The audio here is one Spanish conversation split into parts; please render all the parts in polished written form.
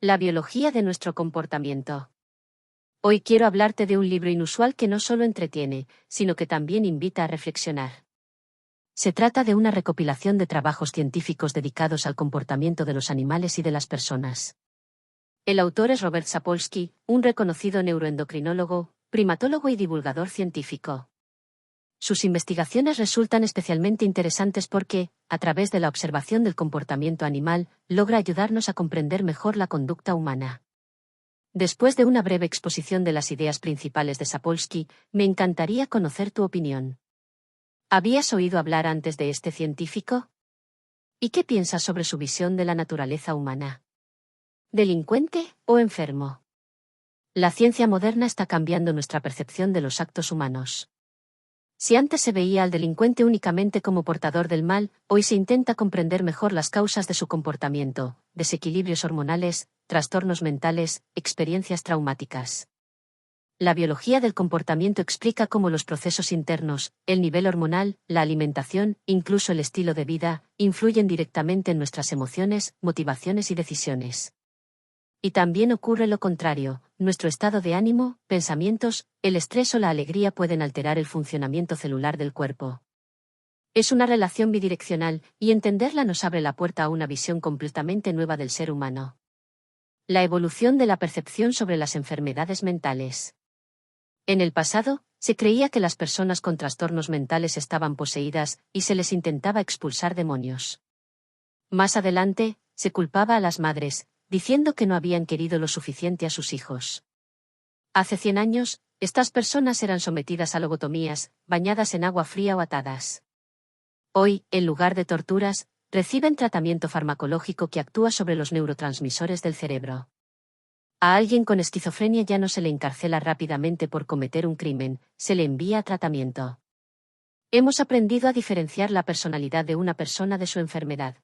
La biología de nuestro comportamiento. Hoy quiero hablarte de un libro inusual que no solo entretiene, sino que también invita a reflexionar. Se trata de una recopilación de trabajos científicos dedicados al comportamiento de los animales y de las personas. El autor es Robert Sapolsky, un reconocido neuroendocrinólogo, primatólogo y divulgador científico. Sus investigaciones resultan especialmente interesantes porque, a través de la observación del comportamiento animal, logra ayudarnos a comprender mejor la conducta humana. Después de una breve exposición de las ideas principales de Sapolsky, me encantaría conocer tu opinión. ¿Habías oído hablar antes de este científico? ¿Y qué piensas sobre su visión de la naturaleza humana? ¿Delincuente o enfermo? La ciencia moderna está cambiando nuestra percepción de los actos humanos. Si antes se veía al delincuente únicamente como portador del mal, hoy se intenta comprender mejor las causas de su comportamiento, desequilibrios hormonales, trastornos mentales, experiencias traumáticas. La biología del comportamiento explica cómo los procesos internos, el nivel hormonal, la alimentación, incluso el estilo de vida, influyen directamente en nuestras emociones, motivaciones y decisiones. Y también ocurre lo contrario, nuestro estado de ánimo, pensamientos, el estrés o la alegría pueden alterar el funcionamiento celular del cuerpo. Es una relación bidireccional, y entenderla nos abre la puerta a una visión completamente nueva del ser humano. La evolución de la percepción sobre las enfermedades mentales. En el pasado, se creía que las personas con trastornos mentales estaban poseídas, y se les intentaba expulsar demonios. Más adelante, se culpaba a las madres, diciendo que no habían querido lo suficiente a sus hijos. Hace 100 años, estas personas eran sometidas a lobotomías, bañadas en agua fría o atadas. Hoy, en lugar de torturas, reciben tratamiento farmacológico que actúa sobre los neurotransmisores del cerebro. A alguien con esquizofrenia ya no se le encarcela rápidamente por cometer un crimen, se le envía a tratamiento. Hemos aprendido a diferenciar la personalidad de una persona de su enfermedad.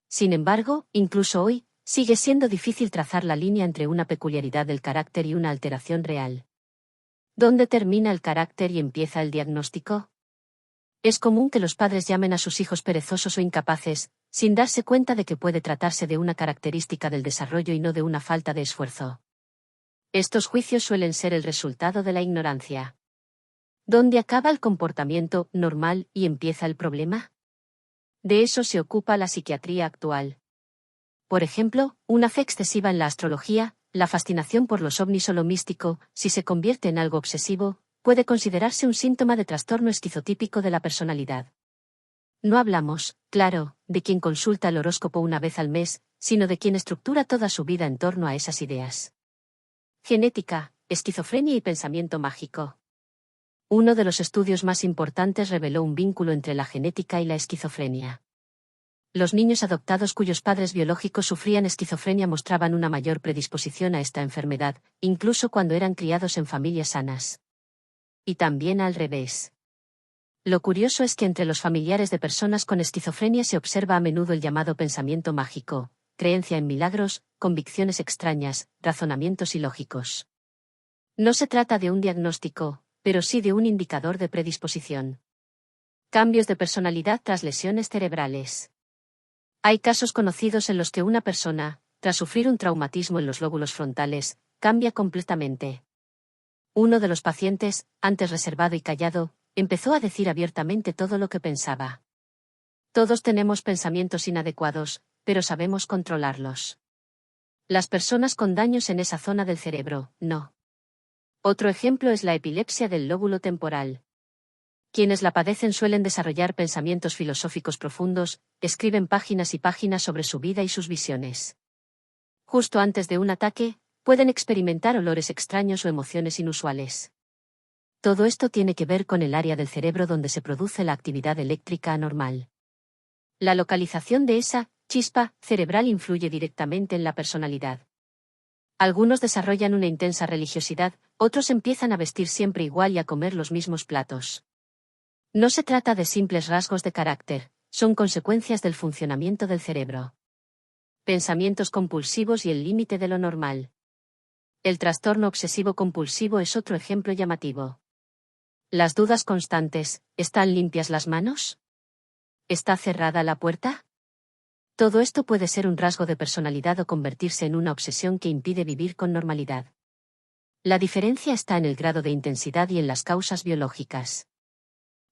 Sin embargo, incluso hoy, sigue siendo difícil trazar la línea entre una peculiaridad del carácter y una alteración real. ¿Dónde termina el carácter y empieza el diagnóstico? Es común que los padres llamen a sus hijos perezosos o incapaces, sin darse cuenta de que puede tratarse de una característica del desarrollo y no de una falta de esfuerzo. Estos juicios suelen ser el resultado de la ignorancia. ¿Dónde acaba el comportamiento normal y empieza el problema? De eso se ocupa la psiquiatría actual. Por ejemplo, una fe excesiva en la astrología, la fascinación por los ovnis o lo místico, si se convierte en algo obsesivo, puede considerarse un síntoma de trastorno esquizotípico de la personalidad. No hablamos, claro, de quien consulta el horóscopo una vez al mes, sino de quien estructura toda su vida en torno a esas ideas. Genética, esquizofrenia y pensamiento mágico. Uno de los estudios más importantes reveló un vínculo entre la genética y la esquizofrenia. Los niños adoptados cuyos padres biológicos sufrían esquizofrenia mostraban una mayor predisposición a esta enfermedad, incluso cuando eran criados en familias sanas. Y también al revés. Lo curioso es que entre los familiares de personas con esquizofrenia se observa a menudo el llamado pensamiento mágico, creencia en milagros, convicciones extrañas, razonamientos ilógicos. No se trata de un diagnóstico, pero sí de un indicador de predisposición. Cambios de personalidad tras lesiones cerebrales. Hay casos conocidos en los que una persona, tras sufrir un traumatismo en los lóbulos frontales, cambia completamente. Uno de los pacientes, antes reservado y callado, empezó a decir abiertamente todo lo que pensaba. Todos tenemos pensamientos inadecuados, pero sabemos controlarlos. Las personas con daños en esa zona del cerebro, no. Otro ejemplo es la epilepsia del lóbulo temporal. Quienes la padecen suelen desarrollar pensamientos filosóficos profundos, escriben páginas y páginas sobre su vida y sus visiones. Justo antes de un ataque, pueden experimentar olores extraños o emociones inusuales. Todo esto tiene que ver con el área del cerebro donde se produce la actividad eléctrica anormal. La localización de esa chispa cerebral influye directamente en la personalidad. Algunos desarrollan una intensa religiosidad, otros empiezan a vestir siempre igual y a comer los mismos platos. No se trata de simples rasgos de carácter, son consecuencias del funcionamiento del cerebro. Pensamientos compulsivos y el límite de lo normal. El trastorno obsesivo-compulsivo es otro ejemplo llamativo. Las dudas constantes, ¿están limpias las manos? ¿Está cerrada la puerta? Todo esto puede ser un rasgo de personalidad o convertirse en una obsesión que impide vivir con normalidad. La diferencia está en el grado de intensidad y en las causas biológicas.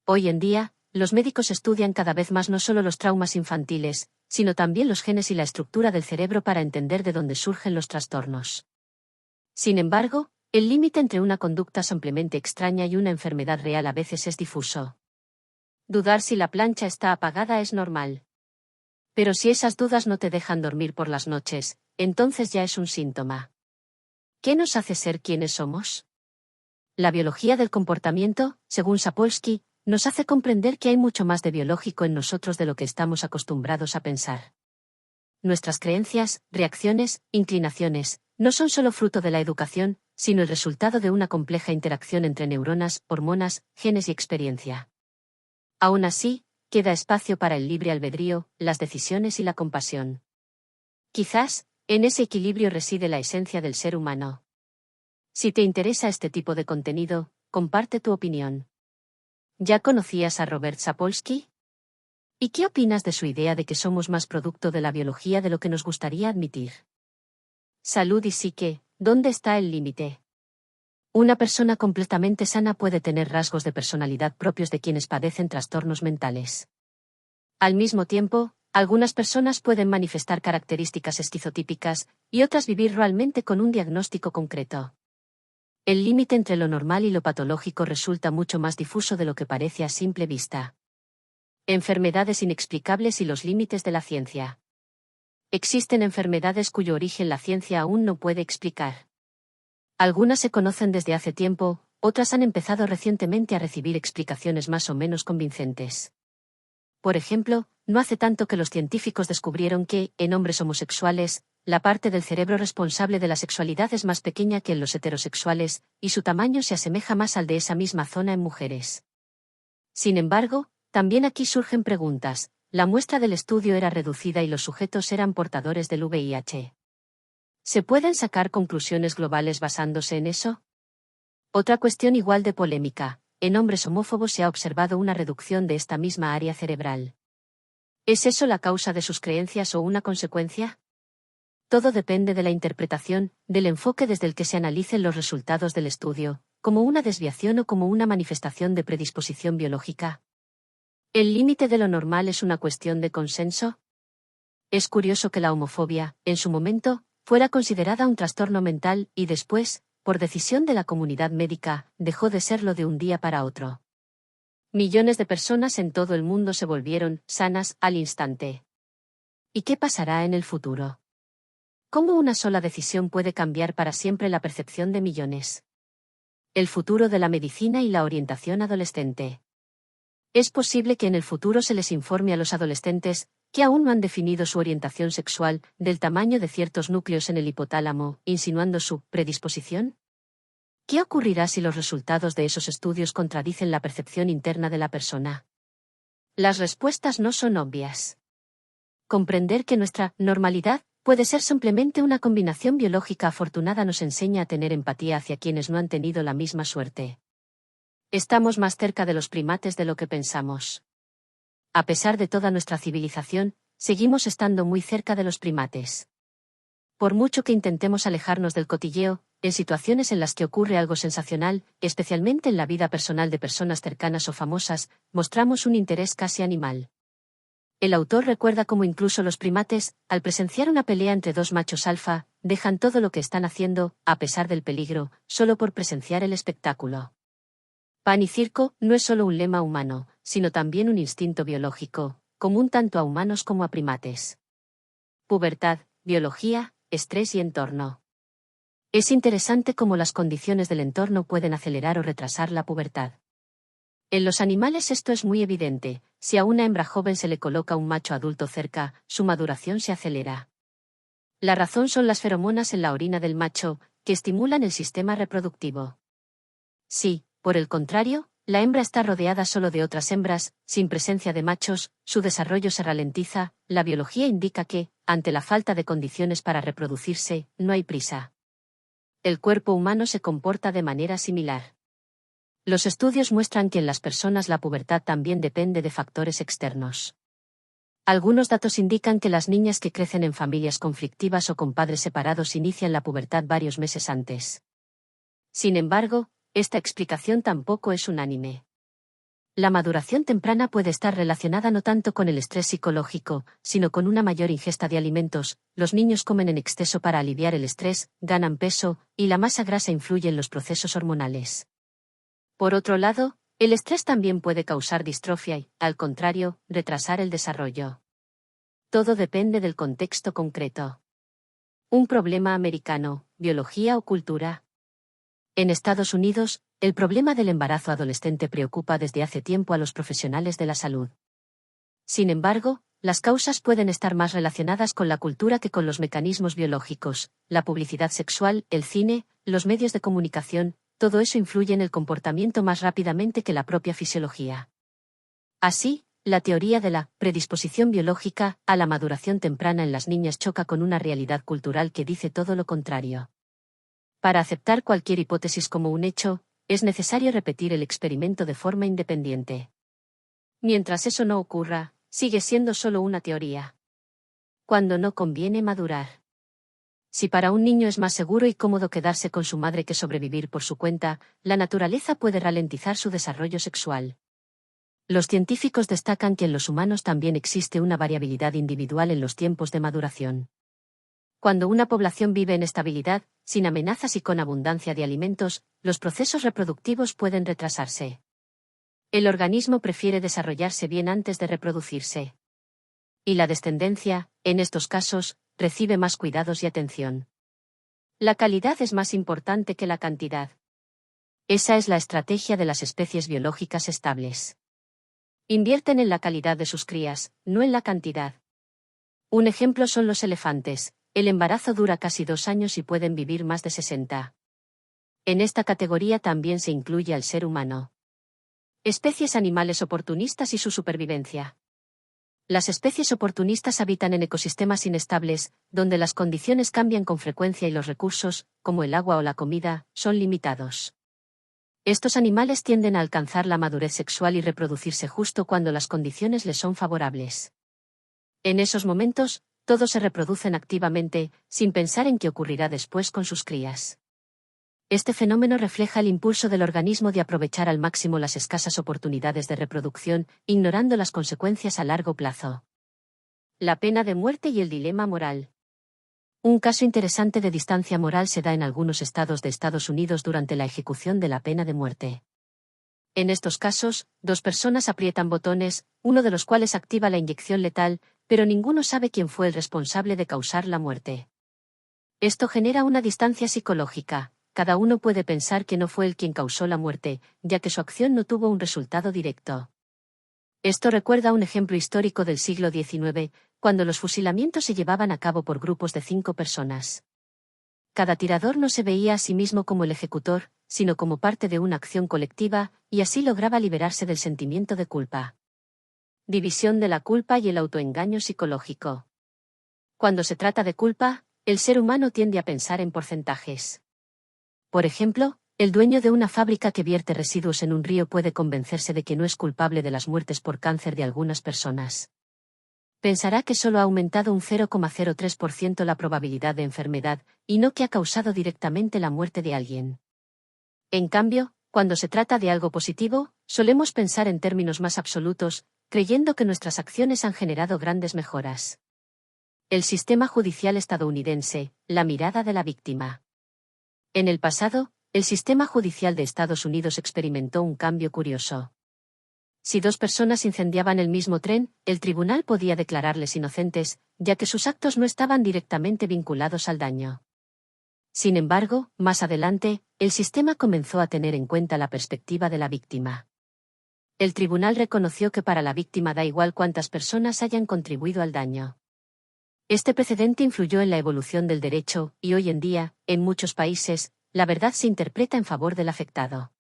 Hoy en día, los médicos estudian cada vez más no solo los traumas infantiles, sino también los genes y la estructura del cerebro para entender de dónde surgen los trastornos. Sin embargo, el límite entre una conducta simplemente extraña y una enfermedad real a veces es difuso. Dudar si la plancha está apagada es normal. Pero si esas dudas no te dejan dormir por las noches, entonces ya es un síntoma. ¿Qué nos hace ser quienes somos? La biología del comportamiento, según Sapolsky, nos hace comprender que hay mucho más de biológico en nosotros de lo que estamos acostumbrados a pensar. Nuestras creencias, reacciones, inclinaciones, no son solo fruto de la educación, sino el resultado de una compleja interacción entre neuronas, hormonas, genes y experiencia. Aún así, queda espacio para el libre albedrío, las decisiones y la compasión. Quizás, en ese equilibrio reside la esencia del ser humano. Si te interesa este tipo de contenido, comparte tu opinión. ¿Ya conocías a Robert Sapolsky? ¿Y qué opinas de su idea de que somos más producto de la biología de lo que nos gustaría admitir? Salud y psique, ¿dónde está el límite? Una persona completamente sana puede tener rasgos de personalidad propios de quienes padecen trastornos mentales. Al mismo tiempo, algunas personas pueden manifestar características esquizotípicas, y otras vivir realmente con un diagnóstico concreto. El límite entre lo normal y lo patológico resulta mucho más difuso de lo que parece a simple vista. Enfermedades inexplicables y los límites de la ciencia. Existen enfermedades cuyo origen la ciencia aún no puede explicar. Algunas se conocen desde hace tiempo, otras han empezado recientemente a recibir explicaciones más o menos convincentes. Por ejemplo, no hace tanto que los científicos descubrieron que, en hombres homosexuales, la parte del cerebro responsable de la sexualidad es más pequeña que en los heterosexuales, y su tamaño se asemeja más al de esa misma zona en mujeres. Sin embargo, también aquí surgen preguntas. La muestra del estudio era reducida y los sujetos eran portadores del VIH. ¿Se pueden sacar conclusiones globales basándose en eso? Otra cuestión igual de polémica. En hombres homófobos se ha observado una reducción de esta misma área cerebral. ¿Es eso la causa de sus creencias o una consecuencia? Todo depende de la interpretación, del enfoque desde el que se analicen los resultados del estudio, como una desviación o como una manifestación de predisposición biológica. ¿El límite de lo normal es una cuestión de consenso? Es curioso que la homofobia, en su momento, fuera considerada un trastorno mental y después, por decisión de la comunidad médica, dejó de serlo de un día para otro. Millones de personas en todo el mundo se volvieron sanas al instante. ¿Y qué pasará en el futuro? ¿Cómo una sola decisión puede cambiar para siempre la percepción de millones? El futuro de la medicina y la orientación adolescente. Es posible que en el futuro se les informe a los adolescentes, que aún no han definido su orientación sexual, del tamaño de ciertos núcleos en el hipotálamo, insinuando su predisposición. ¿Qué ocurrirá si los resultados de esos estudios contradicen la percepción interna de la persona? Las respuestas no son obvias. Comprender que nuestra normalidad puede ser simplemente una combinación biológica afortunada nos enseña a tener empatía hacia quienes no han tenido la misma suerte. Estamos más cerca de los primates de lo que pensamos. A pesar de toda nuestra civilización, seguimos estando muy cerca de los primates. Por mucho que intentemos alejarnos del cotilleo, en situaciones en las que ocurre algo sensacional, especialmente en la vida personal de personas cercanas o famosas, mostramos un interés casi animal. El autor recuerda cómo incluso los primates, al presenciar una pelea entre dos machos alfa, dejan todo lo que están haciendo, a pesar del peligro, solo por presenciar el espectáculo. Pan y circo no es solo un lema humano, sino también un instinto biológico, común tanto a humanos como a primates. Pubertad, biología, estrés y entorno. Es interesante cómo las condiciones del entorno pueden acelerar o retrasar la pubertad. En los animales esto es muy evidente. Si a una hembra joven se le coloca un macho adulto cerca, su maduración se acelera. La razón son las feromonas en la orina del macho, que estimulan el sistema reproductivo. Sí. Por el contrario, la hembra está rodeada solo de otras hembras, sin presencia de machos, su desarrollo se ralentiza. La biología indica que, ante la falta de condiciones para reproducirse, no hay prisa. El cuerpo humano se comporta de manera similar. Los estudios muestran que en las personas la pubertad también depende de factores externos. Algunos datos indican que las niñas que crecen en familias conflictivas o con padres separados inician la pubertad varios meses antes. Sin embargo, esta explicación tampoco es unánime. La maduración temprana puede estar relacionada no tanto con el estrés psicológico, sino con una mayor ingesta de alimentos. Los niños comen en exceso para aliviar el estrés, ganan peso, y la masa grasa influye en los procesos hormonales. Por otro lado, el estrés también puede causar distrofia y, al contrario, retrasar el desarrollo. Todo depende del contexto concreto. Un problema americano, biología o cultura. En Estados Unidos, el problema del embarazo adolescente preocupa desde hace tiempo a los profesionales de la salud. Sin embargo, las causas pueden estar más relacionadas con la cultura que con los mecanismos biológicos. La publicidad sexual, el cine, los medios de comunicación, todo eso influye en el comportamiento más rápidamente que la propia fisiología. Así, la teoría de la predisposición biológica a la maduración temprana en las niñas choca con una realidad cultural que dice todo lo contrario. Para aceptar cualquier hipótesis como un hecho, es necesario repetir el experimento de forma independiente. Mientras eso no ocurra, sigue siendo solo una teoría. Cuando no conviene madurar. Si para un niño es más seguro y cómodo quedarse con su madre que sobrevivir por su cuenta, la naturaleza puede ralentizar su desarrollo sexual. Los científicos destacan que en los humanos también existe una variabilidad individual en los tiempos de maduración. Cuando una población vive en estabilidad, sin amenazas y con abundancia de alimentos, los procesos reproductivos pueden retrasarse. El organismo prefiere desarrollarse bien antes de reproducirse. Y la descendencia, en estos casos, recibe más cuidados y atención. La calidad es más importante que la cantidad. Esa es la estrategia de las especies biológicas estables. Invierten en la calidad de sus crías, no en la cantidad. Un ejemplo son los elefantes. El embarazo dura casi 2 años y pueden vivir más de 60. En esta categoría también se incluye al ser humano. Especies animales oportunistas y su supervivencia. Las especies oportunistas habitan en ecosistemas inestables, donde las condiciones cambian con frecuencia y los recursos, como el agua o la comida, son limitados. Estos animales tienden a alcanzar la madurez sexual y reproducirse justo cuando las condiciones les son favorables. En esos momentos, todos se reproducen activamente, sin pensar en qué ocurrirá después con sus crías. Este fenómeno refleja el impulso del organismo de aprovechar al máximo las escasas oportunidades de reproducción, ignorando las consecuencias a largo plazo. La pena de muerte y el dilema moral. Un caso interesante de distancia moral se da en algunos estados de Estados Unidos durante la ejecución de la pena de muerte. En estos casos, 2 personas aprietan botones, uno de los cuales activa la inyección letal, pero ninguno sabe quién fue el responsable de causar la muerte. Esto genera una distancia psicológica. Cada uno puede pensar que no fue él quien causó la muerte, ya que su acción no tuvo un resultado directo. Esto recuerda un ejemplo histórico del siglo XIX, cuando los fusilamientos se llevaban a cabo por grupos de 5 personas. Cada tirador no se veía a sí mismo como el ejecutor, sino como parte de una acción colectiva, y así lograba liberarse del sentimiento de culpa. División de la culpa y el autoengaño psicológico. Cuando se trata de culpa, el ser humano tiende a pensar en porcentajes. Por ejemplo, el dueño de una fábrica que vierte residuos en un río puede convencerse de que no es culpable de las muertes por cáncer de algunas personas. Pensará que solo ha aumentado un 0,03% la probabilidad de enfermedad, y no que ha causado directamente la muerte de alguien. En cambio, cuando se trata de algo positivo, solemos pensar en términos más absolutos, creyendo que nuestras acciones han generado grandes mejoras. El sistema judicial estadounidense, la mirada de la víctima. En el pasado, el sistema judicial de Estados Unidos experimentó un cambio curioso. Si 2 personas incendiaban el mismo tren, el tribunal podía declararles inocentes, ya que sus actos no estaban directamente vinculados al daño. Sin embargo, más adelante, el sistema comenzó a tener en cuenta la perspectiva de la víctima. El tribunal reconoció que para la víctima da igual cuántas personas hayan contribuido al daño. Este precedente influyó en la evolución del derecho, y hoy en día, en muchos países, la verdad se interpreta en favor del afectado.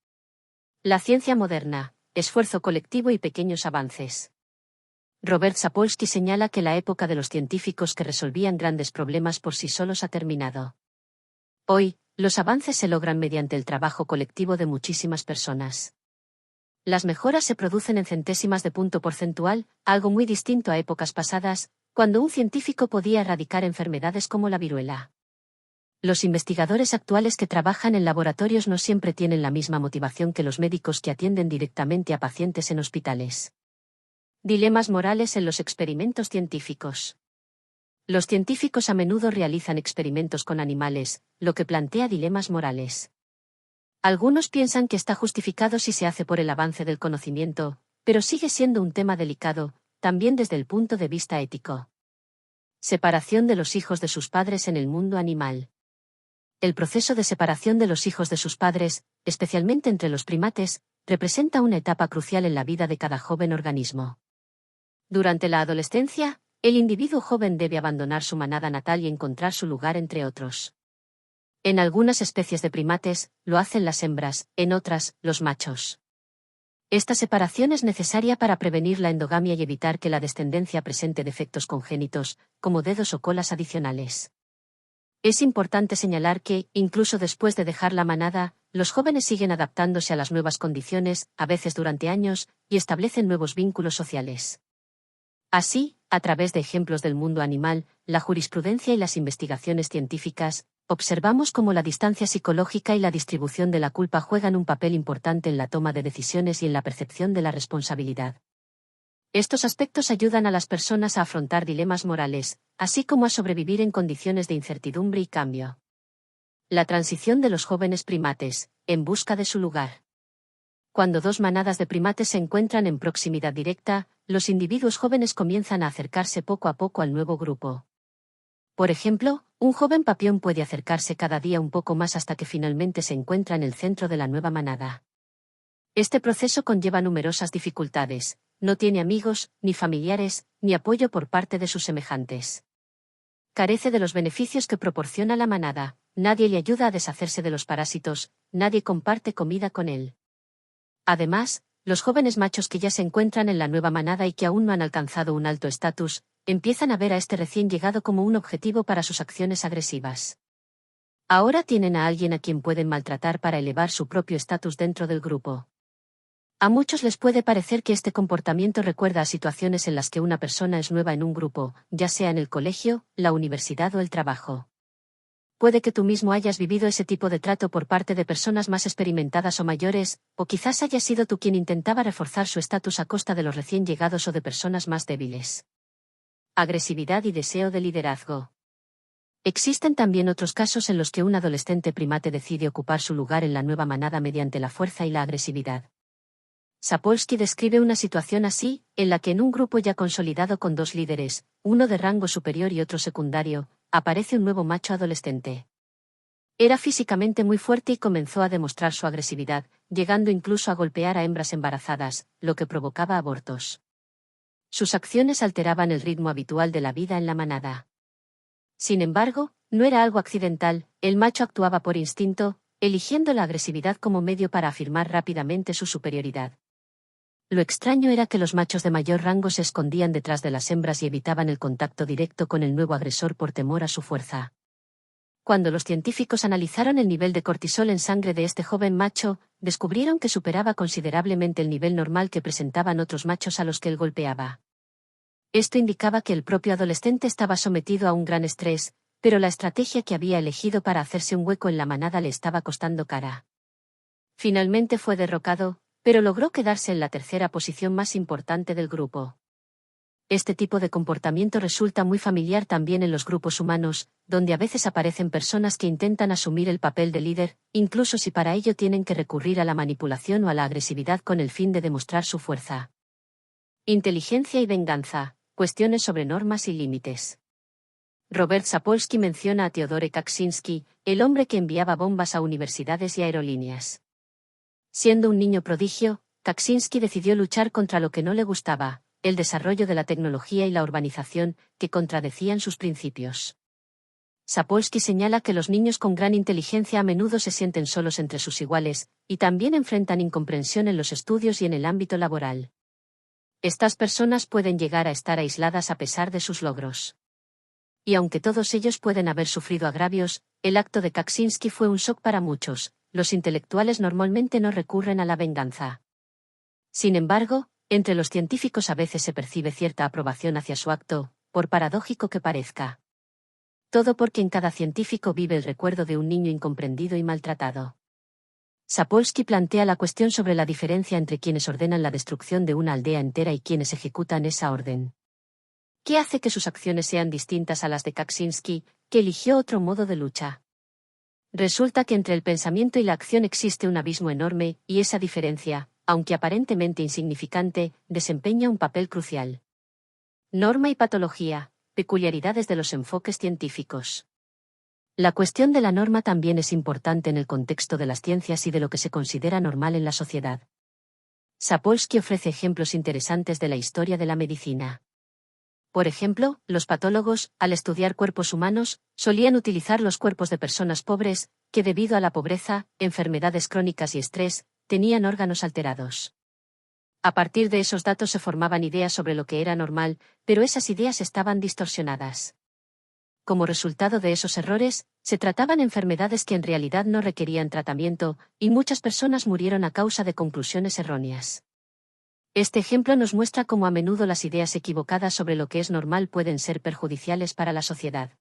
La ciencia moderna, esfuerzo colectivo y pequeños avances. Robert Sapolsky señala que la época de los científicos que resolvían grandes problemas por sí solos ha terminado. Hoy, los avances se logran mediante el trabajo colectivo de muchísimas personas. Las mejoras se producen en centésimas de punto porcentual, algo muy distinto a épocas pasadas, cuando un científico podía erradicar enfermedades como la viruela. Los investigadores actuales que trabajan en laboratorios no siempre tienen la misma motivación que los médicos que atienden directamente a pacientes en hospitales. Dilemas morales en los experimentos científicos. Los científicos a menudo realizan experimentos con animales, lo que plantea dilemas morales. Algunos piensan que está justificado si se hace por el avance del conocimiento, pero sigue siendo un tema delicado, también desde el punto de vista ético. Separación de los hijos de sus padres en el mundo animal. El proceso de separación de los hijos de sus padres, especialmente entre los primates, representa una etapa crucial en la vida de cada joven organismo. Durante la adolescencia, el individuo joven debe abandonar su manada natal y encontrar su lugar entre otros. En algunas especies de primates, lo hacen las hembras, en otras, los machos. Esta separación es necesaria para prevenir la endogamia y evitar que la descendencia presente defectos congénitos, como dedos o colas adicionales. Es importante señalar que, incluso después de dejar la manada, los jóvenes siguen adaptándose a las nuevas condiciones, a veces durante años, y establecen nuevos vínculos sociales. Así, a través de ejemplos del mundo animal, la jurisprudencia y las investigaciones científicas, observamos cómo la distancia psicológica y la distribución de la culpa juegan un papel importante en la toma de decisiones y en la percepción de la responsabilidad. Estos aspectos ayudan a las personas a afrontar dilemas morales, así como a sobrevivir en condiciones de incertidumbre y cambio. La transición de los jóvenes primates, en busca de su lugar. Cuando dos manadas de primates se encuentran en proximidad directa, los individuos jóvenes comienzan a acercarse poco a poco al nuevo grupo. Por ejemplo, un joven papión puede acercarse cada día un poco más hasta que finalmente se encuentra en el centro de la nueva manada. Este proceso conlleva numerosas dificultades, no tiene amigos, ni familiares, ni apoyo por parte de sus semejantes. Carece de los beneficios que proporciona la manada, nadie le ayuda a deshacerse de los parásitos, nadie comparte comida con él. Además, los jóvenes machos que ya se encuentran en la nueva manada y que aún no han alcanzado un alto estatus, empiezan a ver a este recién llegado como un objetivo para sus acciones agresivas. Ahora tienen a alguien a quien pueden maltratar para elevar su propio estatus dentro del grupo. A muchos les puede parecer que este comportamiento recuerda a situaciones en las que una persona es nueva en un grupo, ya sea en el colegio, la universidad o el trabajo. Puede que tú mismo hayas vivido ese tipo de trato por parte de personas más experimentadas o mayores, o quizás hayas sido tú quien intentaba reforzar su estatus a costa de los recién llegados o de personas más débiles. Agresividad y deseo de liderazgo. Existen también otros casos en los que un adolescente primate decide ocupar su lugar en la nueva manada mediante la fuerza y la agresividad. Sapolsky describe una situación así, en la que en un grupo ya consolidado con dos líderes, uno de rango superior y otro secundario, aparece un nuevo macho adolescente. Era físicamente muy fuerte y comenzó a demostrar su agresividad, llegando incluso a golpear a hembras embarazadas, lo que provocaba abortos. Sus acciones alteraban el ritmo habitual de la vida en la manada. Sin embargo, no era algo accidental, el macho actuaba por instinto, eligiendo la agresividad como medio para afirmar rápidamente su superioridad. Lo extraño era que los machos de mayor rango se escondían detrás de las hembras y evitaban el contacto directo con el nuevo agresor por temor a su fuerza. Cuando los científicos analizaron el nivel de cortisol en sangre de este joven macho, descubrieron que superaba considerablemente el nivel normal que presentaban otros machos a los que él golpeaba. Esto indicaba que el propio adolescente estaba sometido a un gran estrés, pero la estrategia que había elegido para hacerse un hueco en la manada le estaba costando cara. Finalmente fue derrocado, pero logró quedarse en la tercera posición más importante del grupo. Este tipo de comportamiento resulta muy familiar también en los grupos humanos, donde a veces aparecen personas que intentan asumir el papel de líder, incluso si para ello tienen que recurrir a la manipulación o a la agresividad con el fin de demostrar su fuerza. Inteligencia y venganza, cuestiones sobre normas y límites. Robert Sapolsky menciona a Theodore Kaczynski, el hombre que enviaba bombas a universidades y aerolíneas. Siendo un niño prodigio, Kaczynski decidió luchar contra lo que no le gustaba, el desarrollo de la tecnología y la urbanización, que contradecían sus principios. Sapolsky señala que los niños con gran inteligencia a menudo se sienten solos entre sus iguales, y también enfrentan incomprensión en los estudios y en el ámbito laboral. Estas personas pueden llegar a estar aisladas a pesar de sus logros. Y aunque todos ellos pueden haber sufrido agravios, el acto de Kaczynski fue un shock para muchos. Los intelectuales normalmente no recurren a la venganza. Sin embargo, entre los científicos a veces se percibe cierta aprobación hacia su acto, por paradójico que parezca. Todo porque en cada científico vive el recuerdo de un niño incomprendido y maltratado. Sapolsky plantea la cuestión sobre la diferencia entre quienes ordenan la destrucción de una aldea entera y quienes ejecutan esa orden. ¿Qué hace que sus acciones sean distintas a las de Kaczynski, que eligió otro modo de lucha? Resulta que entre el pensamiento y la acción existe un abismo enorme, y esa diferencia, aunque aparentemente insignificante, desempeña un papel crucial. Norma y patología, peculiaridades de los enfoques científicos. La cuestión de la norma también es importante en el contexto de las ciencias y de lo que se considera normal en la sociedad. Sapolsky ofrece ejemplos interesantes de la historia de la medicina. Por ejemplo, los patólogos, al estudiar cuerpos humanos, solían utilizar los cuerpos de personas pobres, que debido a la pobreza, enfermedades crónicas y estrés, tenían órganos alterados. A partir de esos datos se formaban ideas sobre lo que era normal, pero esas ideas estaban distorsionadas. Como resultado de esos errores, se trataban enfermedades que en realidad no requerían tratamiento, y muchas personas murieron a causa de conclusiones erróneas. Este ejemplo nos muestra cómo a menudo las ideas equivocadas sobre lo que es normal pueden ser perjudiciales para la sociedad.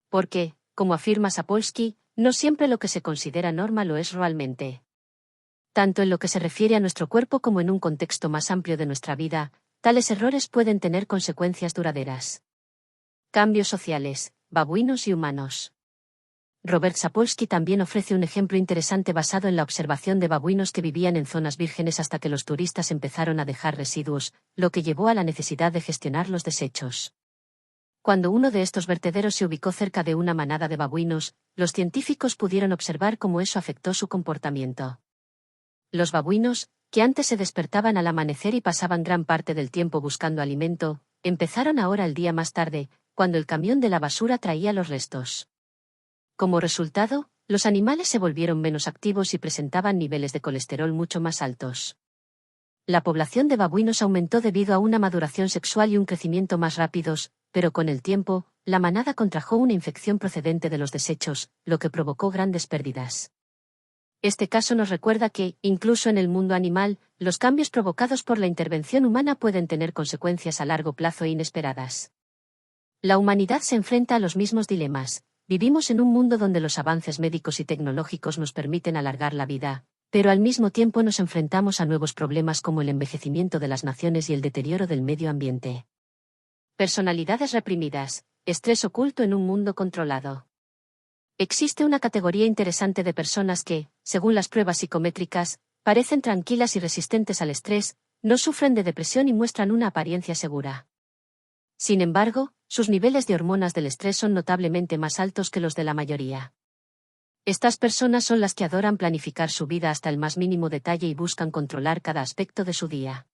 Porque, como afirma Sapolsky, no siempre lo que se considera norma lo es realmente. Tanto en lo que se refiere a nuestro cuerpo como en un contexto más amplio de nuestra vida, tales errores pueden tener consecuencias duraderas. Cambios sociales, babuinos y humanos. Robert Sapolsky también ofrece un ejemplo interesante basado en la observación de babuinos que vivían en zonas vírgenes hasta que los turistas empezaron a dejar residuos, lo que llevó a la necesidad de gestionar los desechos. Cuando uno de estos vertederos se ubicó cerca de una manada de babuinos, los científicos pudieron observar cómo eso afectó su comportamiento. Los babuinos, que antes se despertaban al amanecer y pasaban gran parte del tiempo buscando alimento, empezaron ahora el día más tarde, cuando el camión de la basura traía los restos. Como resultado, los animales se volvieron menos activos y presentaban niveles de colesterol mucho más altos. La población de babuinos aumentó debido a una maduración sexual y un crecimiento más rápidos, pero con el tiempo, la manada contrajo una infección procedente de los desechos, lo que provocó grandes pérdidas. Este caso nos recuerda que, incluso en el mundo animal, los cambios provocados por la intervención humana pueden tener consecuencias a largo plazo e inesperadas. La humanidad se enfrenta a los mismos dilemas. Vivimos en un mundo donde los avances médicos y tecnológicos nos permiten alargar la vida, pero al mismo tiempo nos enfrentamos a nuevos problemas como el envejecimiento de las naciones y el deterioro del medio ambiente. Personalidades reprimidas, estrés oculto en un mundo controlado. Existe una categoría interesante de personas que, según las pruebas psicométricas, parecen tranquilas y resistentes al estrés, no sufren de depresión y muestran una apariencia segura. Sin embargo, sus niveles de hormonas del estrés son notablemente más altos que los de la mayoría. Estas personas son las que adoran planificar su vida hasta el más mínimo detalle y buscan controlar cada aspecto de su día.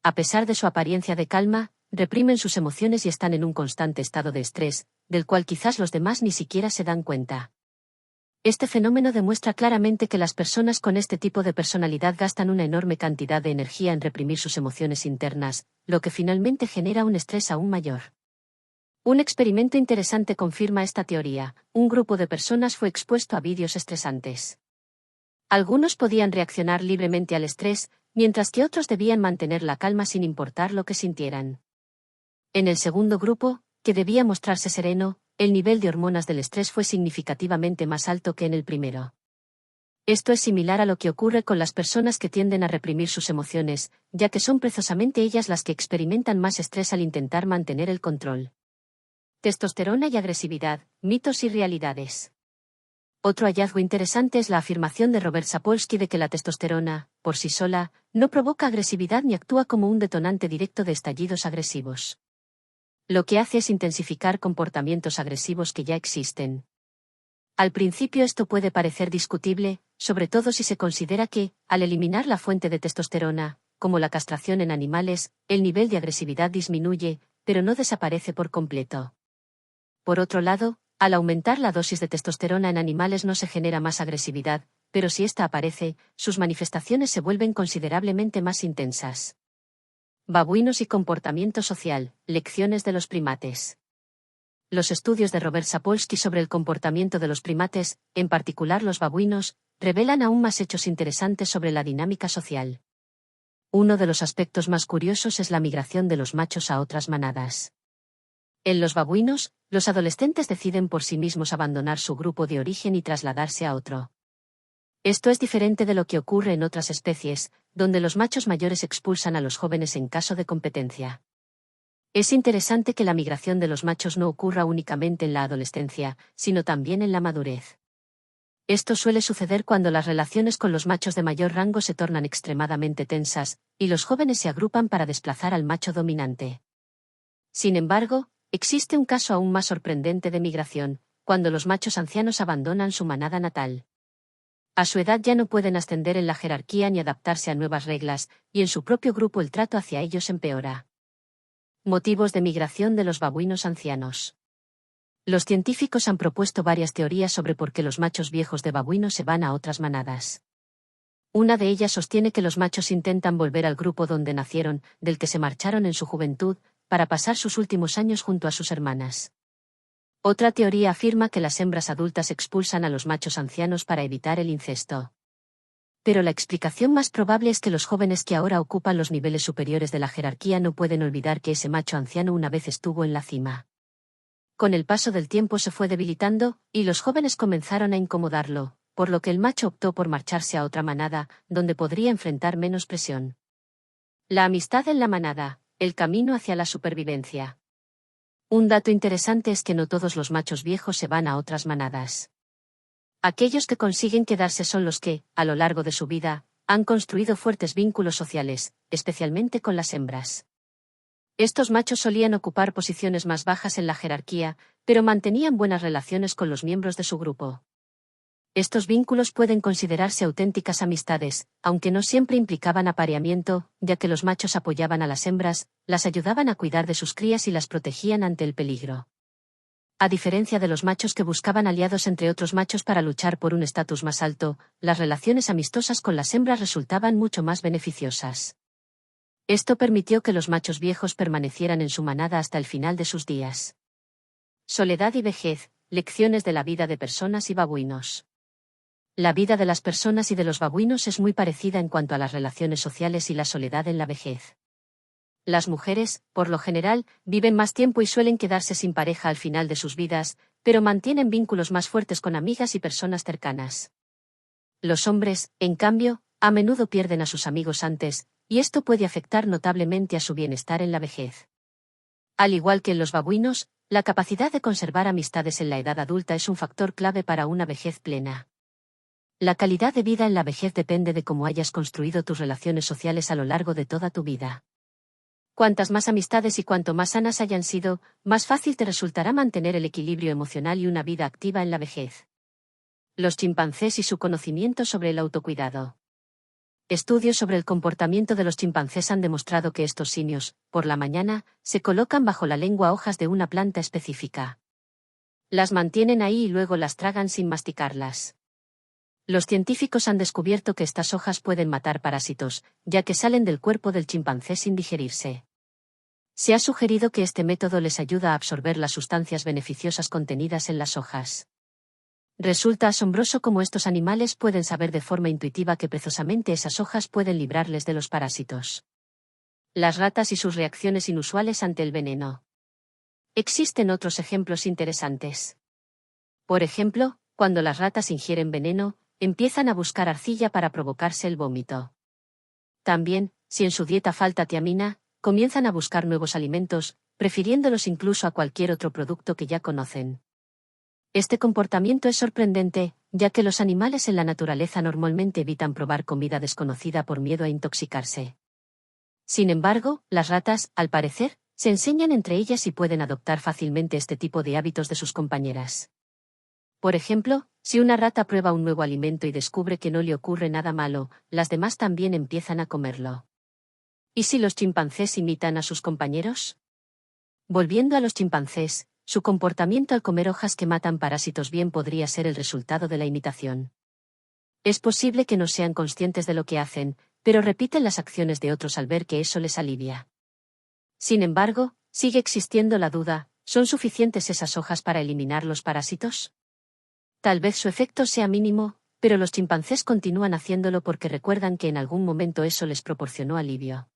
A pesar de su apariencia de calma, reprimen sus emociones y están en un constante estado de estrés, del cual quizás los demás ni siquiera se dan cuenta. Este fenómeno demuestra claramente que las personas con este tipo de personalidad gastan una enorme cantidad de energía en reprimir sus emociones internas, lo que finalmente genera un estrés aún mayor. Un experimento interesante confirma esta teoría. Un grupo de personas fue expuesto a vídeos estresantes. Algunos podían reaccionar libremente al estrés, mientras que otros debían mantener la calma sin importar lo que sintieran. En el segundo grupo, que debía mostrarse sereno, el nivel de hormonas del estrés fue significativamente más alto que en el primero. Esto es similar a lo que ocurre con las personas que tienden a reprimir sus emociones, ya que son precisamente ellas las que experimentan más estrés al intentar mantener el control. Testosterona y agresividad, mitos y realidades. Otro hallazgo interesante es la afirmación de Robert Sapolsky de que la testosterona, por sí sola, no provoca agresividad ni actúa como un detonante directo de estallidos agresivos. Lo que hace es intensificar comportamientos agresivos que ya existen. Al principio esto puede parecer discutible, sobre todo si se considera que, al eliminar la fuente de testosterona, como la castración en animales, el nivel de agresividad disminuye, pero no desaparece por completo. Por otro lado, al aumentar la dosis de testosterona en animales no se genera más agresividad, pero si ésta aparece, sus manifestaciones se vuelven considerablemente más intensas. Babuinos y comportamiento social, lecciones de los primates. Los estudios de Robert Sapolsky sobre el comportamiento de los primates, en particular los babuinos, revelan aún más hechos interesantes sobre la dinámica social. Uno de los aspectos más curiosos es la migración de los machos a otras manadas. En los babuinos, los adolescentes deciden por sí mismos abandonar su grupo de origen y trasladarse a otro. Esto es diferente de lo que ocurre en otras especies, donde los machos mayores expulsan a los jóvenes en caso de competencia. Es interesante que la migración de los machos no ocurra únicamente en la adolescencia, sino también en la madurez. Esto suele suceder cuando las relaciones con los machos de mayor rango se tornan extremadamente tensas, y los jóvenes se agrupan para desplazar al macho dominante. Sin embargo, existe un caso aún más sorprendente de migración, cuando los machos ancianos abandonan su manada natal. A su edad ya no pueden ascender en la jerarquía ni adaptarse a nuevas reglas, y en su propio grupo el trato hacia ellos empeora. Motivos de migración de los babuinos ancianos. Los científicos han propuesto varias teorías sobre por qué los machos viejos de babuinos se van a otras manadas. Una de ellas sostiene que los machos intentan volver al grupo donde nacieron, del que se marcharon en su juventud, para pasar sus últimos años junto a sus hermanas. Otra teoría afirma que las hembras adultas expulsan a los machos ancianos para evitar el incesto. Pero la explicación más probable es que los jóvenes que ahora ocupan los niveles superiores de la jerarquía no pueden olvidar que ese macho anciano una vez estuvo en la cima. Con el paso del tiempo se fue debilitando, y los jóvenes comenzaron a incomodarlo, por lo que el macho optó por marcharse a otra manada, donde podría enfrentar menos presión. La amistad en la manada, el camino hacia la supervivencia. Un dato interesante es que no todos los machos viejos se van a otras manadas. Aquellos que consiguen quedarse son los que, a lo largo de su vida, han construido fuertes vínculos sociales, especialmente con las hembras. Estos machos solían ocupar posiciones más bajas en la jerarquía, pero mantenían buenas relaciones con los miembros de su grupo. Estos vínculos pueden considerarse auténticas amistades, aunque no siempre implicaban apareamiento, ya que los machos apoyaban a las hembras, las ayudaban a cuidar de sus crías y las protegían ante el peligro. A diferencia de los machos que buscaban aliados entre otros machos para luchar por un estatus más alto, las relaciones amistosas con las hembras resultaban mucho más beneficiosas. Esto permitió que los machos viejos permanecieran en su manada hasta el final de sus días. Soledad y vejez, lecciones de la vida de personas y babuinos. La vida de las personas y de los babuinos es muy parecida en cuanto a las relaciones sociales y la soledad en la vejez. Las mujeres, por lo general, viven más tiempo y suelen quedarse sin pareja al final de sus vidas, pero mantienen vínculos más fuertes con amigas y personas cercanas. Los hombres, en cambio, a menudo pierden a sus amigos antes, y esto puede afectar notablemente a su bienestar en la vejez. Al igual que en los babuinos, la capacidad de conservar amistades en la edad adulta es un factor clave para una vejez plena. La calidad de vida en la vejez depende de cómo hayas construido tus relaciones sociales a lo largo de toda tu vida. Cuantas más amistades y cuanto más sanas hayan sido, más fácil te resultará mantener el equilibrio emocional y una vida activa en la vejez. Los chimpancés y su conocimiento sobre el autocuidado. Estudios sobre el comportamiento de los chimpancés han demostrado que estos simios, por la mañana, se colocan bajo la lengua hojas de una planta específica. Las mantienen ahí y luego las tragan sin masticarlas. Los científicos han descubierto que estas hojas pueden matar parásitos, ya que salen del cuerpo del chimpancé sin digerirse. Se ha sugerido que este método les ayuda a absorber las sustancias beneficiosas contenidas en las hojas. Resulta asombroso cómo estos animales pueden saber de forma intuitiva que precisamente esas hojas pueden librarles de los parásitos. Las ratas y sus reacciones inusuales ante el veneno. Existen otros ejemplos interesantes. Por ejemplo, cuando las ratas ingieren veneno, empiezan a buscar arcilla para provocarse el vómito. También, si en su dieta falta tiamina, comienzan a buscar nuevos alimentos, prefiriéndolos incluso a cualquier otro producto que ya conocen. Este comportamiento es sorprendente, ya que los animales en la naturaleza normalmente evitan probar comida desconocida por miedo a intoxicarse. Sin embargo, las ratas, al parecer, se enseñan entre ellas y pueden adoptar fácilmente este tipo de hábitos de sus compañeras. Por ejemplo, si una rata prueba un nuevo alimento y descubre que no le ocurre nada malo, las demás también empiezan a comerlo. ¿Y si los chimpancés imitan a sus compañeros? Volviendo a los chimpancés, su comportamiento al comer hojas que matan parásitos bien podría ser el resultado de la imitación. Es posible que no sean conscientes de lo que hacen, pero repiten las acciones de otros al ver que eso les alivia. Sin embargo, sigue existiendo la duda, ¿son suficientes esas hojas para eliminar los parásitos? Tal vez su efecto sea mínimo, pero los chimpancés continúan haciéndolo porque recuerdan que en algún momento eso les proporcionó alivio.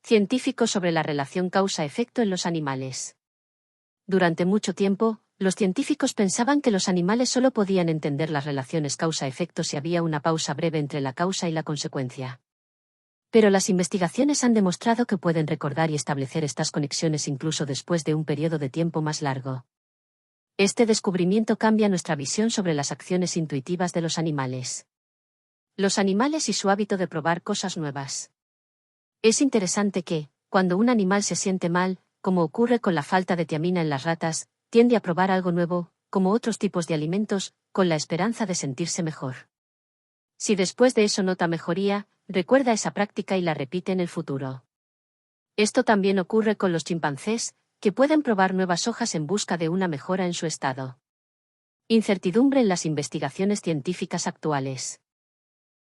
Científicos sobre la relación causa-efecto en los animales. Durante mucho tiempo, los científicos pensaban que los animales solo podían entender las relaciones causa-efecto si había una pausa breve entre la causa y la consecuencia. Pero las investigaciones han demostrado que pueden recordar y establecer estas conexiones incluso después de un periodo de tiempo más largo. Este descubrimiento cambia nuestra visión sobre las acciones intuitivas de los animales. Los animales y su hábito de probar cosas nuevas. Es interesante que, cuando un animal se siente mal, como ocurre con la falta de tiamina en las ratas, tiende a probar algo nuevo, como otros tipos de alimentos, con la esperanza de sentirse mejor. Si después de eso nota mejoría, recuerda esa práctica y la repite en el futuro. Esto también ocurre con los chimpancés, que pueden probar nuevas hojas en busca de una mejora en su estado. Incertidumbre en las investigaciones científicas actuales.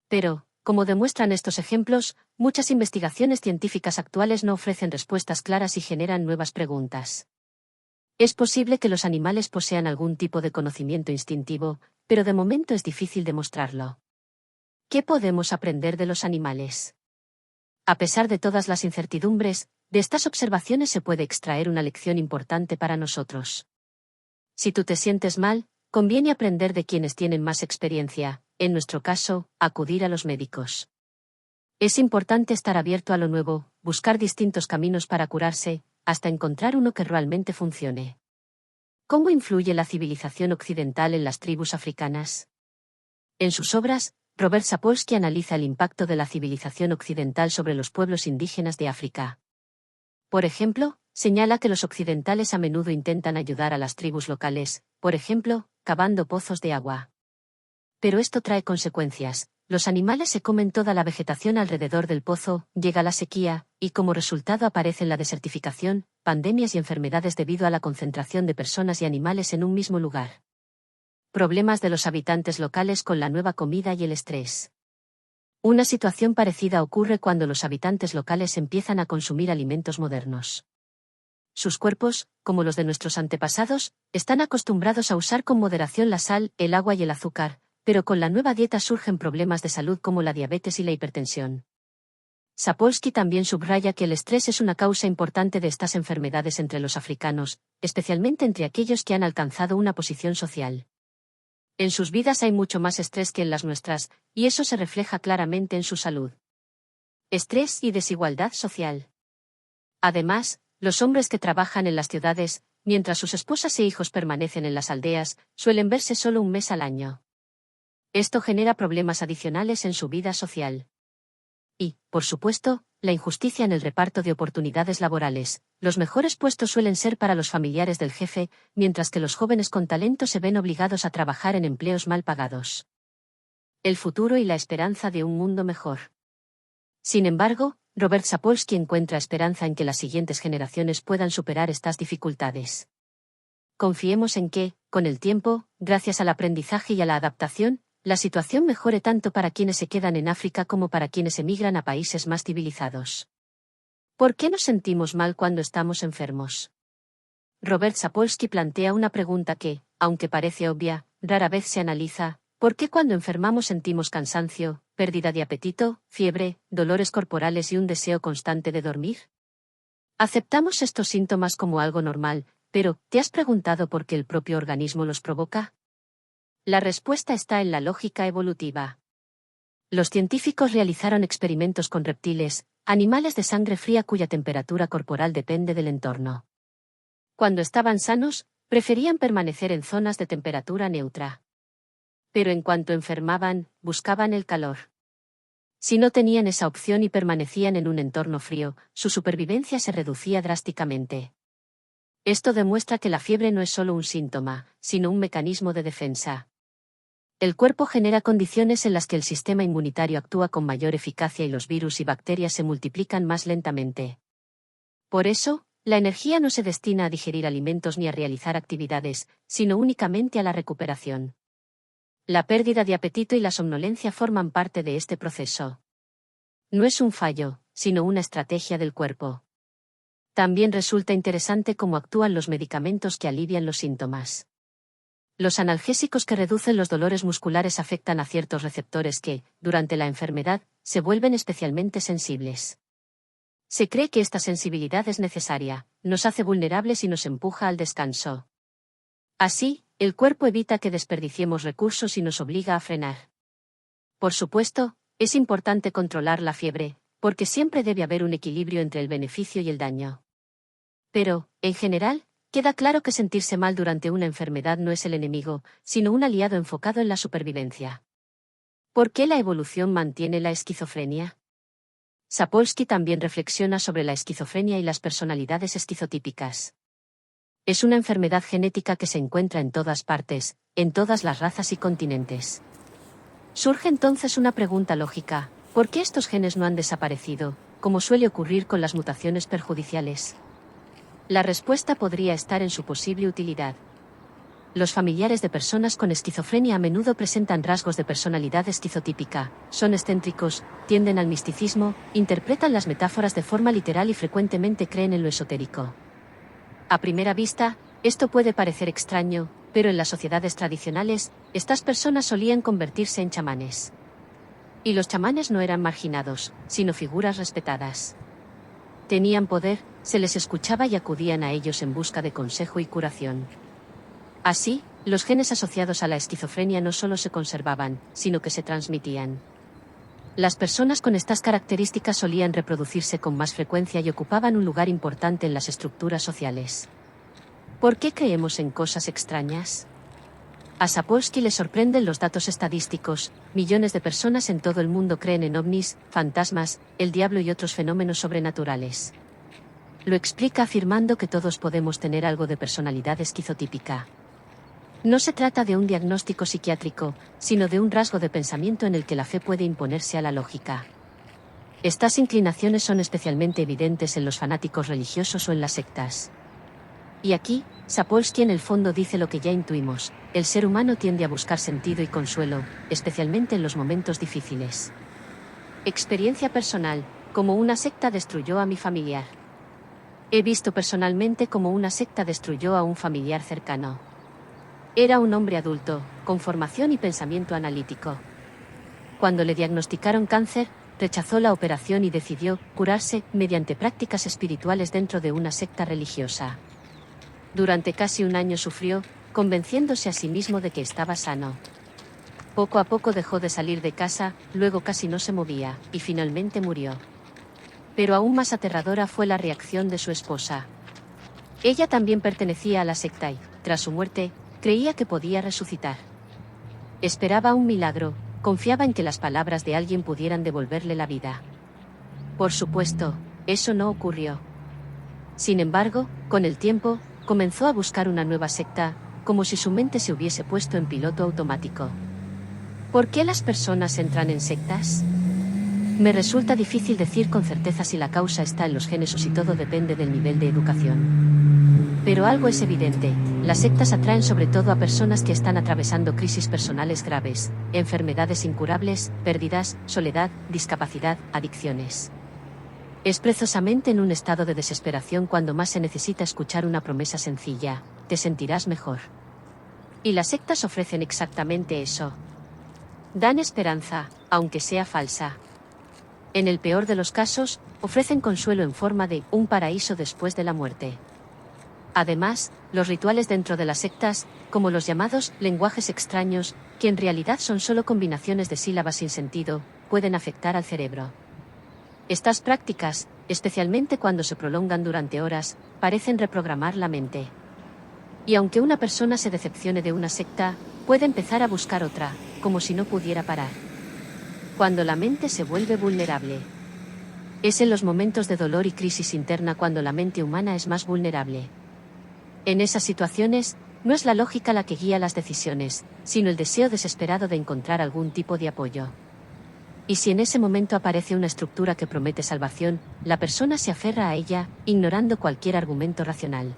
Pero, como demuestran estos ejemplos, muchas investigaciones científicas actuales no ofrecen respuestas claras y generan nuevas preguntas. Es posible que los animales posean algún tipo de conocimiento instintivo, pero de momento es difícil demostrarlo. ¿Qué podemos aprender de los animales? A pesar de todas las incertidumbres, de estas observaciones se puede extraer una lección importante para nosotros. Si tú te sientes mal, conviene aprender de quienes tienen más experiencia, en nuestro caso, acudir a los médicos. Es importante estar abierto a lo nuevo, buscar distintos caminos para curarse, hasta encontrar uno que realmente funcione. ¿Cómo influye la civilización occidental en las tribus africanas? En sus obras, Robert Sapolsky analiza el impacto de la civilización occidental sobre los pueblos indígenas de África. Por ejemplo, señala que los occidentales a menudo intentan ayudar a las tribus locales, por ejemplo, cavando pozos de agua. Pero esto trae consecuencias. Los animales se comen toda la vegetación alrededor del pozo, llega la sequía, y como resultado aparecen la desertificación, pandemias y enfermedades debido a la concentración de personas y animales en un mismo lugar. Problemas de los habitantes locales con la nueva comida y el estrés. Una situación parecida ocurre cuando los habitantes locales empiezan a consumir alimentos modernos. Sus cuerpos, como los de nuestros antepasados, están acostumbrados a usar con moderación la sal, el agua y el azúcar, pero con la nueva dieta surgen problemas de salud como la diabetes y la hipertensión. Sapolsky también subraya que el estrés es una causa importante de estas enfermedades entre los africanos, especialmente entre aquellos que han alcanzado una posición social. En sus vidas hay mucho más estrés que en las nuestras, y eso se refleja claramente en su salud. Estrés y desigualdad social. Además, los hombres que trabajan en las ciudades, mientras sus esposas e hijos permanecen en las aldeas, suelen verse solo un mes al año. Esto genera problemas adicionales en su vida social. Y, por supuesto, la injusticia en el reparto de oportunidades laborales. Los mejores puestos suelen ser para los familiares del jefe, mientras que los jóvenes con talento se ven obligados a trabajar en empleos mal pagados. El futuro y la esperanza de un mundo mejor. Sin embargo, Robert Sapolsky encuentra esperanza en que las siguientes generaciones puedan superar estas dificultades. Confiemos en que, con el tiempo, gracias al aprendizaje y a la adaptación, la situación mejore tanto para quienes se quedan en África como para quienes emigran a países más civilizados. ¿Por qué nos sentimos mal cuando estamos enfermos? Robert Sapolsky plantea una pregunta que, aunque parece obvia, rara vez se analiza. ¿Por qué cuando enfermamos sentimos cansancio, pérdida de apetito, fiebre, dolores corporales y un deseo constante de dormir? Aceptamos estos síntomas como algo normal, pero ¿te has preguntado por qué el propio organismo los provoca? La respuesta está en la lógica evolutiva. Los científicos realizaron experimentos con reptiles, animales de sangre fría cuya temperatura corporal depende del entorno. Cuando estaban sanos, preferían permanecer en zonas de temperatura neutra. Pero en cuanto enfermaban, buscaban el calor. Si no tenían esa opción y permanecían en un entorno frío, su supervivencia se reducía drásticamente. Esto demuestra que la fiebre no es solo un síntoma, sino un mecanismo de defensa. El cuerpo genera condiciones en las que el sistema inmunitario actúa con mayor eficacia y los virus y bacterias se multiplican más lentamente. Por eso, la energía no se destina a digerir alimentos ni a realizar actividades, sino únicamente a la recuperación. La pérdida de apetito y la somnolencia forman parte de este proceso. No es un fallo, sino una estrategia del cuerpo. También resulta interesante cómo actúan los medicamentos que alivian los síntomas. Los analgésicos que reducen los dolores musculares afectan a ciertos receptores que, durante la enfermedad, se vuelven especialmente sensibles. Se cree que esta sensibilidad es necesaria, nos hace vulnerables y nos empuja al descanso. Así, el cuerpo evita que desperdiciemos recursos y nos obliga a frenar. Por supuesto, es importante controlar la fiebre, porque siempre debe haber un equilibrio entre el beneficio y el daño. Pero, en general, queda claro que sentirse mal durante una enfermedad no es el enemigo, sino un aliado enfocado en la supervivencia. ¿Por qué la evolución mantiene la esquizofrenia? Sapolsky también reflexiona sobre la esquizofrenia y las personalidades esquizotípicas. Es una enfermedad genética que se encuentra en todas partes, en todas las razas y continentes. Surge entonces una pregunta lógica: ¿por qué estos genes no han desaparecido, como suele ocurrir con las mutaciones perjudiciales? La respuesta podría estar en su posible utilidad. Los familiares de personas con esquizofrenia a menudo presentan rasgos de personalidad esquizotípica, son excéntricos, tienden al misticismo, interpretan las metáforas de forma literal y frecuentemente creen en lo esotérico. A primera vista, esto puede parecer extraño, pero en las sociedades tradicionales, estas personas solían convertirse en chamanes. Y los chamanes no eran marginados, sino figuras respetadas. Tenían poder, se les escuchaba y acudían a ellos en busca de consejo y curación. Así, los genes asociados a la esquizofrenia no solo se conservaban, sino que se transmitían. Las personas con estas características solían reproducirse con más frecuencia y ocupaban un lugar importante en las estructuras sociales. ¿Por qué creemos en cosas extrañas? A Sapolsky le sorprenden los datos estadísticos: millones de personas en todo el mundo creen en ovnis, fantasmas, el diablo y otros fenómenos sobrenaturales. Lo explica afirmando que todos podemos tener algo de personalidad esquizotípica. No se trata de un diagnóstico psiquiátrico, sino de un rasgo de pensamiento en el que la fe puede imponerse a la lógica. Estas inclinaciones son especialmente evidentes en los fanáticos religiosos o en las sectas. Y aquí, Sapolsky en el fondo dice lo que ya intuimos: el ser humano tiende a buscar sentido y consuelo, especialmente en los momentos difíciles. Experiencia personal: como una secta destruyó a mi familiar. He visto personalmente cómo una secta destruyó a un familiar cercano. Era un hombre adulto, con formación y pensamiento analítico. Cuando le diagnosticaron cáncer, rechazó la operación y decidió curarse mediante prácticas espirituales dentro de una secta religiosa. Durante casi un año sufrió, convenciéndose a sí mismo de que estaba sano. Poco a poco dejó de salir de casa, luego casi no se movía, y finalmente murió. Pero aún más aterradora fue la reacción de su esposa. Ella también pertenecía a la secta y, tras su muerte, creía que podía resucitar. Esperaba un milagro, confiaba en que las palabras de alguien pudieran devolverle la vida. Por supuesto, eso no ocurrió. Sin embargo, con el tiempo, comenzó a buscar una nueva secta, como si su mente se hubiese puesto en piloto automático. ¿Por qué las personas entran en sectas? Me resulta difícil decir con certeza si la causa está en los genes o si todo depende del nivel de educación. Pero algo es evidente: las sectas atraen sobre todo a personas que están atravesando crisis personales graves, enfermedades incurables, pérdidas, soledad, discapacidad, adicciones. Es precisamente en un estado de desesperación cuando más se necesita escuchar una promesa sencilla: te sentirás mejor. Y las sectas ofrecen exactamente eso. Dan esperanza, aunque sea falsa. En el peor de los casos, ofrecen consuelo en forma de un paraíso después de la muerte. Además, los rituales dentro de las sectas, como los llamados lenguajes extraños, que en realidad son solo combinaciones de sílabas sin sentido, pueden afectar al cerebro. Estas prácticas, especialmente cuando se prolongan durante horas, parecen reprogramar la mente. Y aunque una persona se decepcione de una secta, puede empezar a buscar otra, como si no pudiera parar. Cuando la mente se vuelve vulnerable. Es en los momentos de dolor y crisis interna cuando la mente humana es más vulnerable. En esas situaciones, no es la lógica la que guía las decisiones, sino el deseo desesperado de encontrar algún tipo de apoyo. Y si en ese momento aparece una estructura que promete salvación, la persona se aferra a ella, ignorando cualquier argumento racional.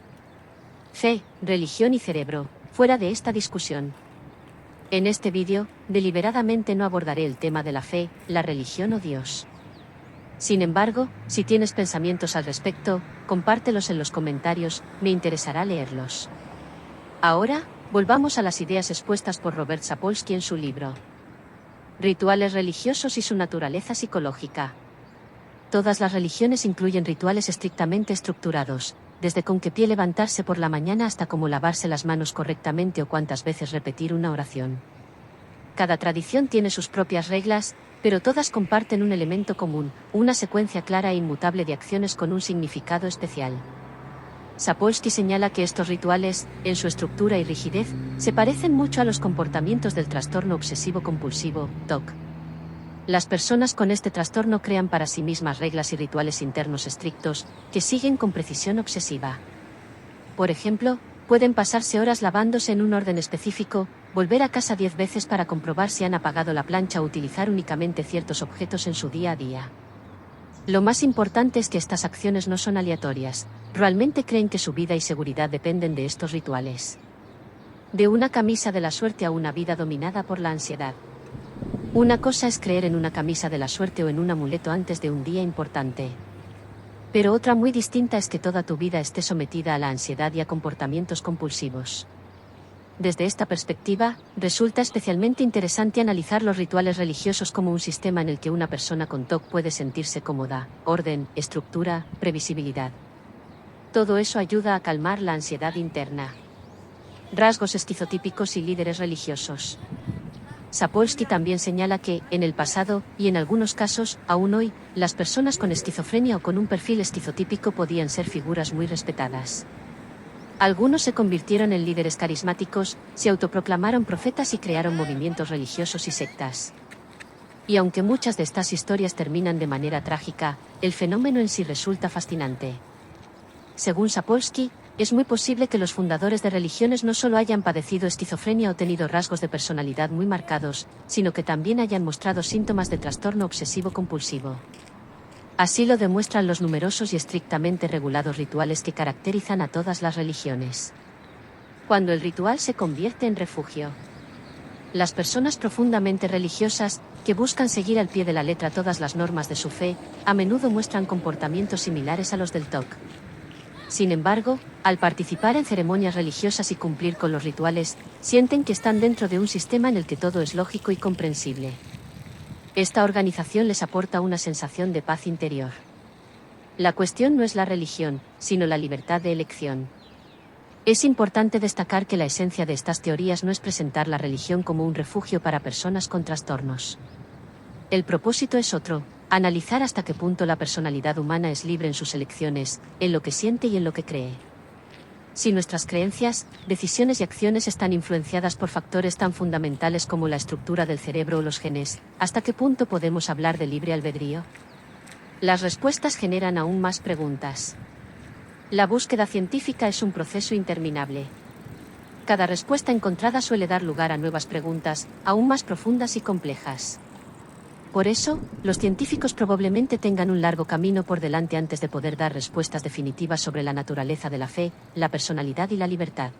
Fe, religión y cerebro, fuera de esta discusión. En este vídeo, deliberadamente no abordaré el tema de la fe, la religión o Dios. Sin embargo, si tienes pensamientos al respecto, compártelos en los comentarios, me interesará leerlos. Ahora, Volvamos a las ideas expuestas por Robert Sapolsky en su libro Rituales religiosos y su naturaleza psicológica. Todas las religiones incluyen rituales estrictamente estructurados, desde con qué pie levantarse por la mañana hasta cómo lavarse las manos correctamente o cuántas veces repetir una oración. Cada tradición tiene sus propias reglas, pero todas comparten un elemento común, una secuencia clara e inmutable de acciones con un significado especial. Sapolsky señala que estos rituales, en su estructura y rigidez, se parecen mucho a los comportamientos del trastorno obsesivo-compulsivo, TOC. Las personas con este trastorno crean para sí mismas reglas y rituales internos estrictos, que siguen con precisión obsesiva. Por ejemplo, pueden pasarse horas lavándose en un orden específico, volver a casa 10 veces para comprobar si han apagado la plancha o utilizar únicamente ciertos objetos en su día a día. Lo más importante es que estas acciones no son aleatorias, realmente creen que su vida y seguridad dependen de estos rituales. De una camisa de la suerte a una vida dominada por la ansiedad. Una cosa es creer en una camisa de la suerte o en un amuleto antes de un día importante. Pero otra muy distinta es que toda tu vida esté sometida a la ansiedad y a comportamientos compulsivos. Desde esta perspectiva, resulta especialmente interesante analizar los rituales religiosos como un sistema en el que una persona con TOC puede sentirse cómoda, orden, estructura, previsibilidad. Todo eso ayuda a calmar la ansiedad interna. Rasgos esquizotípicos y líderes religiosos. Sapolsky también señala que, en el pasado, y en algunos casos, aún hoy, las personas con esquizofrenia o con un perfil esquizotípico podían ser figuras muy respetadas. Algunos se convirtieron en líderes carismáticos, se autoproclamaron profetas y crearon movimientos religiosos y sectas. Y aunque muchas de estas historias terminan de manera trágica, el fenómeno en sí resulta fascinante. Según Sapolsky, es muy posible que los fundadores de religiones no solo hayan padecido esquizofrenia o tenido rasgos de personalidad muy marcados, sino que también hayan mostrado síntomas de trastorno obsesivo-compulsivo. Así lo demuestran los numerosos y estrictamente regulados rituales que caracterizan a todas las religiones. Cuando el ritual se convierte en refugio. Las personas profundamente religiosas, que buscan seguir al pie de la letra todas las normas de su fe, a menudo muestran comportamientos similares a los del TOC. Sin embargo, al participar en ceremonias religiosas y cumplir con los rituales, sienten que están dentro de un sistema en el que todo es lógico y comprensible. Esta organización les aporta una sensación de paz interior. La cuestión no es la religión, sino la libertad de elección. Es importante destacar que la esencia de estas teorías no es presentar la religión como un refugio para personas con trastornos. El propósito es otro, analizar hasta qué punto la personalidad humana es libre en sus elecciones, en lo que siente y en lo que cree. Si nuestras creencias, decisiones y acciones están influenciadas por factores tan fundamentales como la estructura del cerebro o los genes, ¿hasta qué punto podemos hablar de libre albedrío? Las respuestas generan aún más preguntas. La búsqueda científica es un proceso interminable. Cada respuesta encontrada suele dar lugar a nuevas preguntas, aún más profundas y complejas. Por eso, los científicos probablemente tengan un largo camino por delante antes de poder dar respuestas definitivas sobre la naturaleza de la fe, la personalidad y la libertad.